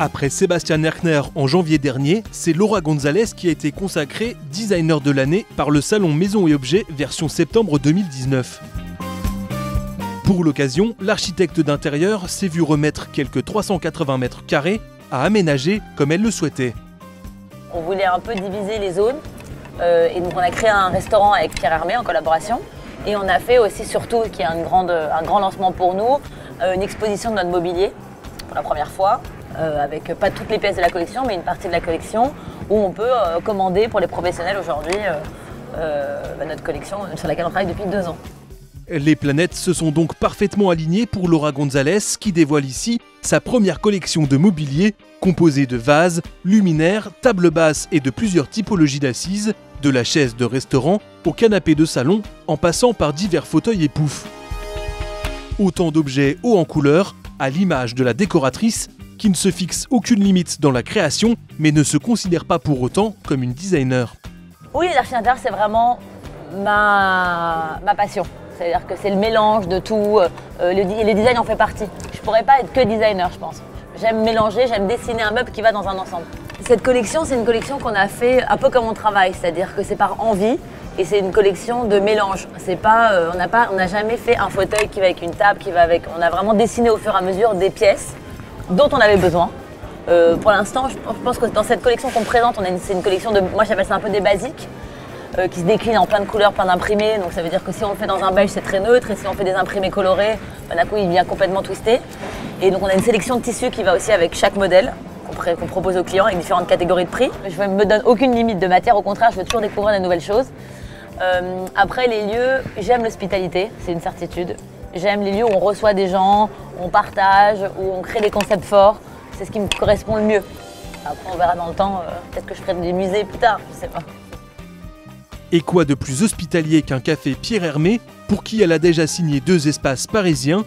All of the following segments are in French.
Après Sébastien Erkner en janvier dernier, c'est Laura Gonzalez qui a été consacrée designer de l'année par le salon Maison et Objets version septembre 2019. Pour l'occasion, l'architecte d'intérieur s'est vu remettre quelques 380 mètres carrés à aménager comme elle le souhaitait. On voulait un peu diviser les zones et donc on a créé un restaurant avec Pierre Hermé en collaboration et on a fait aussi surtout, qui est un grand lancement pour nous, une exposition de notre mobilier pour la première fois avec pas toutes les pièces de la collection mais une partie de la collection où on peut commander pour les professionnels aujourd'hui notre collection sur laquelle on travaille depuis 2 ans. Les planètes se sont donc parfaitement alignées pour Laura Gonzalez qui dévoile ici sa première collection de mobilier composée de vases, luminaires, tables basses et de plusieurs typologies d'assises, de la chaise de restaurant au canapé de salon en passant par divers fauteuils et poufs. Autant d'objets hauts en couleur, à l'image de la décoratrice qui ne se fixe aucune limite dans la création mais ne se considère pas pour autant comme une designer. Oui, l'archi intérieur c'est vraiment ma passion. C'est-à-dire que c'est le mélange de tout, le design en fait partie. Je ne pourrais pas être que designer, je pense. J'aime mélanger, j'aime dessiner un meuble qui va dans un ensemble. Cette collection, c'est une collection qu'on a fait un peu comme on travaille, c'est-à-dire que c'est par envie et c'est une collection de mélange. C'est pas, on n'a jamais fait un fauteuil qui va avec une table, qui va avec. On a vraiment dessiné au fur et à mesure des pièces dont on avait besoin. Pour l'instant, je pense que dans cette collection qu'on présente, c'est une collection de, moi j'appelle ça un peu des basiques. Qui se décline en plein de couleurs, plein d'imprimés. Donc ça veut dire que si on le fait dans un beige, c'est très neutre. Et si on fait des imprimés colorés, d'un coup, il vient complètement twisté. Et donc on a une sélection de tissus qui va aussi avec chaque modèle qu'on propose aux clients avec différentes catégories de prix. Je ne me donne aucune limite de matière. Au contraire, je veux toujours découvrir de nouvelles choses. Après, les lieux, j'aime l'hospitalité, c'est une certitude. J'aime les lieux où on reçoit des gens, où on partage, où on crée des concepts forts. C'est ce qui me correspond le mieux. Après, on verra dans le temps. Peut-être que je ferai des musées plus tard, je ne sais pas. Et quoi de plus hospitalier qu'un café Pierre Hermé, pour qui elle a déjà signé 2 espaces parisiens?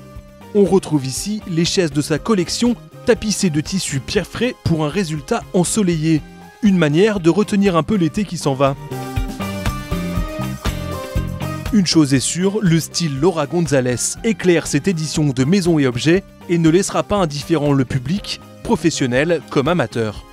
On retrouve ici les chaises de sa collection tapissées de tissus Pierre Frais pour un résultat ensoleillé. Une manière de retenir un peu l'été qui s'en va. Une chose est sûre, le style Laura Gonzalez éclaire cette édition de Maison et Objets et ne laissera pas indifférent le public, professionnel comme amateur.